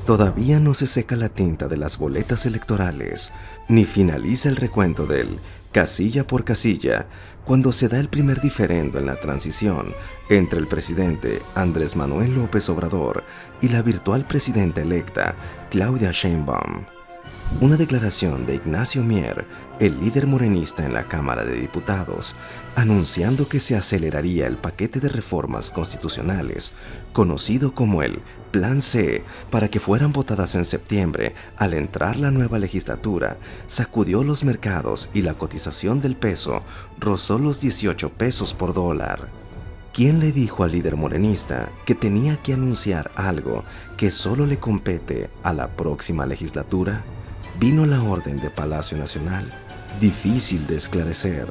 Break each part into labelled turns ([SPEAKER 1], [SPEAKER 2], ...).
[SPEAKER 1] Todavía no se seca la tinta de las boletas electorales, ni finaliza el recuento del casilla por casilla, cuando se da el primer diferendo en la transición entre el presidente Andrés Manuel López Obrador y la virtual presidenta electa Claudia Sheinbaum. Una declaración de Ignacio Mier, el líder morenista en la Cámara de Diputados, anunciando que se aceleraría el paquete de reformas constitucionales, conocido como el Plan C, para que fueran votadas en septiembre al entrar la nueva legislatura, sacudió los mercados y la cotización del peso rozó los 18 pesos por dólar. ¿Quién le dijo al líder morenista que tenía que anunciar algo que solo le compete a la próxima legislatura? Vino la orden de Palacio Nacional, difícil de esclarecer.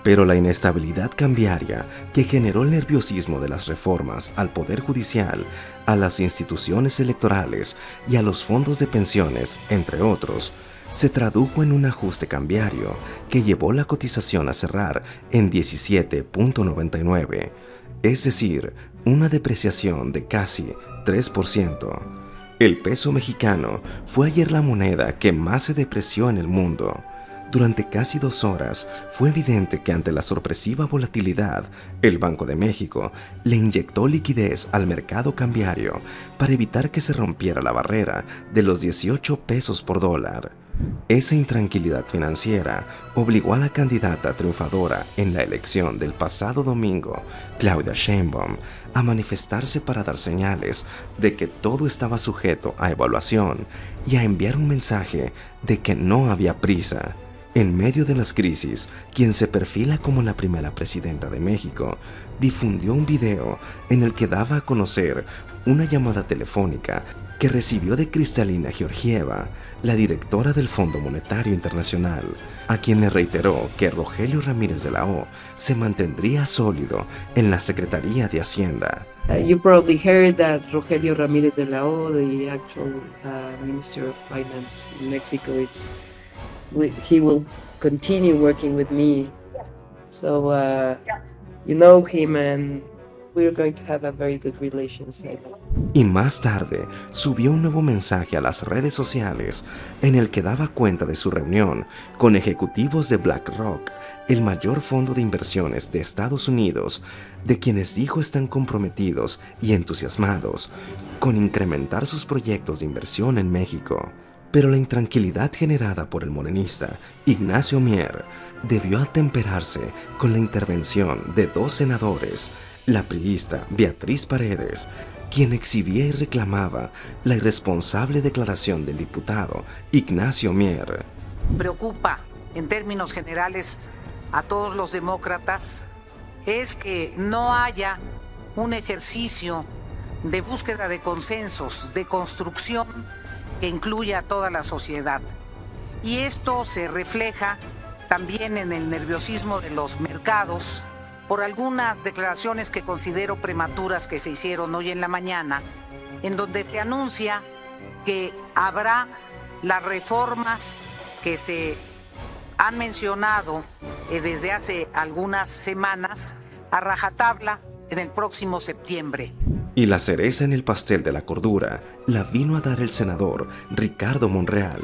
[SPEAKER 1] Pero la inestabilidad cambiaria que generó el nerviosismo de las reformas al Poder Judicial, a las instituciones electorales y a los fondos de pensiones, entre otros, se tradujo en un ajuste cambiario que llevó la cotización a cerrar en 17.99, es decir, una depreciación de casi 3%. El peso mexicano fue ayer la moneda que más se depreció en el mundo. Durante casi 2 horas fue evidente que ante la sorpresiva volatilidad, el Banco de México le inyectó liquidez al mercado cambiario para evitar que se rompiera la barrera de los 18 pesos por dólar. Esa intranquilidad financiera obligó a la candidata triunfadora en la elección del pasado domingo, Claudia Sheinbaum, a manifestarse para dar señales de que todo estaba sujeto a evaluación y a enviar un mensaje de que no había prisa. En medio de las crisis, quien se perfila como la primera presidenta de México, difundió un video en el que daba a conocer una llamada telefónica que recibió de Kristalina Georgieva, la directora del Fondo Monetario Internacional, a quien le reiteró que Rogelio Ramírez de la O se mantendría sólido en la Secretaría de Hacienda.
[SPEAKER 2] You probably heard that Rogelio Ramírez de la O, the actual Minister of Finance in Mexico, he will continue working with me. So you know him and we're going to have a very good relationship.
[SPEAKER 1] Y más tarde subió un nuevo mensaje a las redes sociales en el que daba cuenta de su reunión con ejecutivos de BlackRock, el mayor fondo de inversiones de Estados Unidos, de quienes dijo están comprometidos y entusiasmados con incrementar sus proyectos de inversión en México. Pero la intranquilidad generada por el morenista Ignacio Mier debió atemperarse con la intervención de 2 senadores, la priista Beatriz Paredes, quien exhibía y reclamaba la irresponsable declaración del diputado Ignacio Mier.
[SPEAKER 3] Preocupa, en términos generales, a todos los demócratas es que no haya un ejercicio de búsqueda de consensos, de construcción que incluya a toda la sociedad. Y esto se refleja también en el nerviosismo de los mercados por algunas declaraciones que considero prematuras que se hicieron hoy en la mañana, en donde se anuncia que habrá las reformas que se han mencionado desde hace algunas semanas a rajatabla en el próximo septiembre.
[SPEAKER 1] Y la cereza en el pastel de la cordura la vino a dar el senador Ricardo Monreal,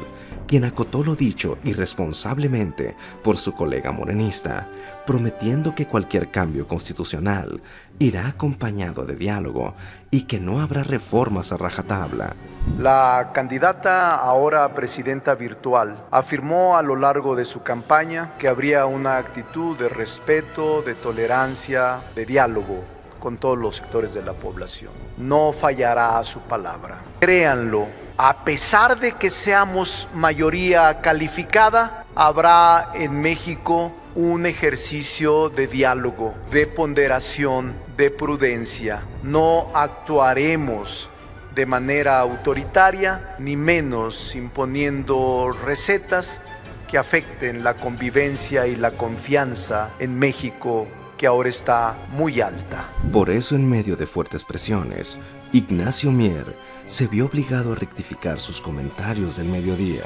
[SPEAKER 1] quien acotó lo dicho irresponsablemente por su colega morenista, prometiendo que cualquier cambio constitucional irá acompañado de diálogo y que no habrá reformas a rajatabla.
[SPEAKER 4] La candidata, ahora presidenta virtual, afirmó a lo largo de su campaña que habría una actitud de respeto, de tolerancia, de diálogo con todos los sectores de la población. No fallará a su palabra. Créanlo, a pesar de que seamos mayoría calificada, habrá en México un ejercicio de diálogo, de ponderación, de prudencia. No actuaremos de manera autoritaria, ni menos imponiendo recetas que afecten la convivencia y la confianza en México, que ahora está muy alta.
[SPEAKER 1] Por eso, en medio de fuertes presiones, Ignacio Mier se vio obligado a rectificar sus comentarios del mediodía.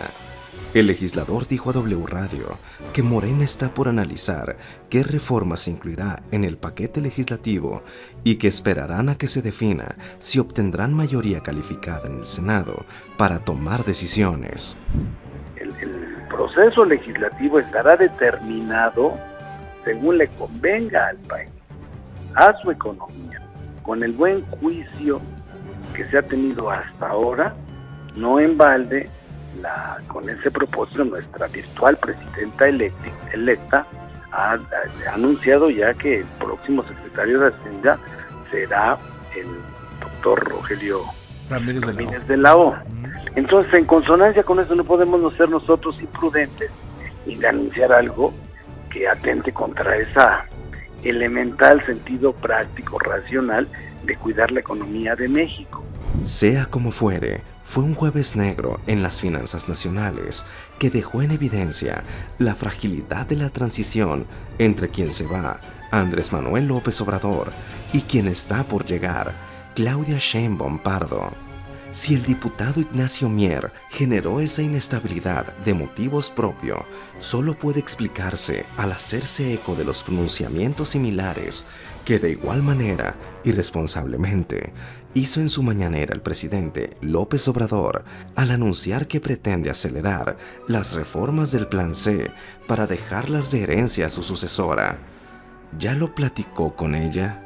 [SPEAKER 1] El legislador dijo a W Radio que Morena está por analizar qué reformas se incluirá en el paquete legislativo y que esperarán a que se defina si obtendrán mayoría calificada en el Senado para tomar decisiones.
[SPEAKER 5] El proceso legislativo estará determinado según le convenga al país, a su economía, con el buen juicio que se ha tenido hasta ahora. No en balde, con ese propósito, nuestra virtual presidenta electa ha anunciado ya que el próximo secretario de Hacienda será el doctor Rogelio Ramírez de la O. Entonces, en consonancia con eso, no podemos ser nosotros imprudentes y de anunciar algo que atente contra esa elemental sentido práctico, racional de cuidar la economía de México.
[SPEAKER 1] Sea como fuere, fue un jueves negro en las finanzas nacionales que dejó en evidencia la fragilidad de la transición entre quien se va, Andrés Manuel López Obrador, y quien está por llegar, Claudia Sheinbaum Pardo. Si el diputado Ignacio Mier generó esa inestabilidad de motivos propios, solo puede explicarse al hacerse eco de los pronunciamientos similares que de igual manera, irresponsablemente, hizo en su mañanera el presidente López Obrador al anunciar que pretende acelerar las reformas del Plan C para dejarlas de herencia a su sucesora. ¿Ya lo platicó con ella?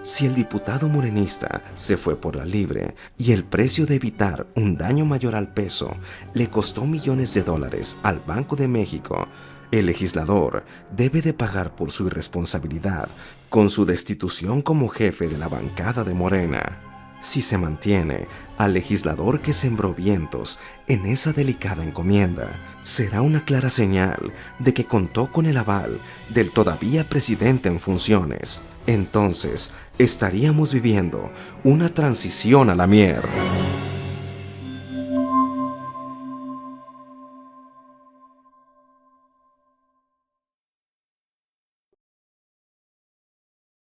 [SPEAKER 1] Si el diputado morenista se fue por la libre y el precio de evitar un daño mayor al peso le costó millones de dólares al Banco de México, el legislador debe de pagar por su irresponsabilidad con su destitución como jefe de la bancada de Morena. Si se mantiene al legislador que sembró vientos en esa delicada encomienda, será una clara señal de que contó con el aval del todavía presidente en funciones. Entonces, estaríamos viviendo una transición a la mierda.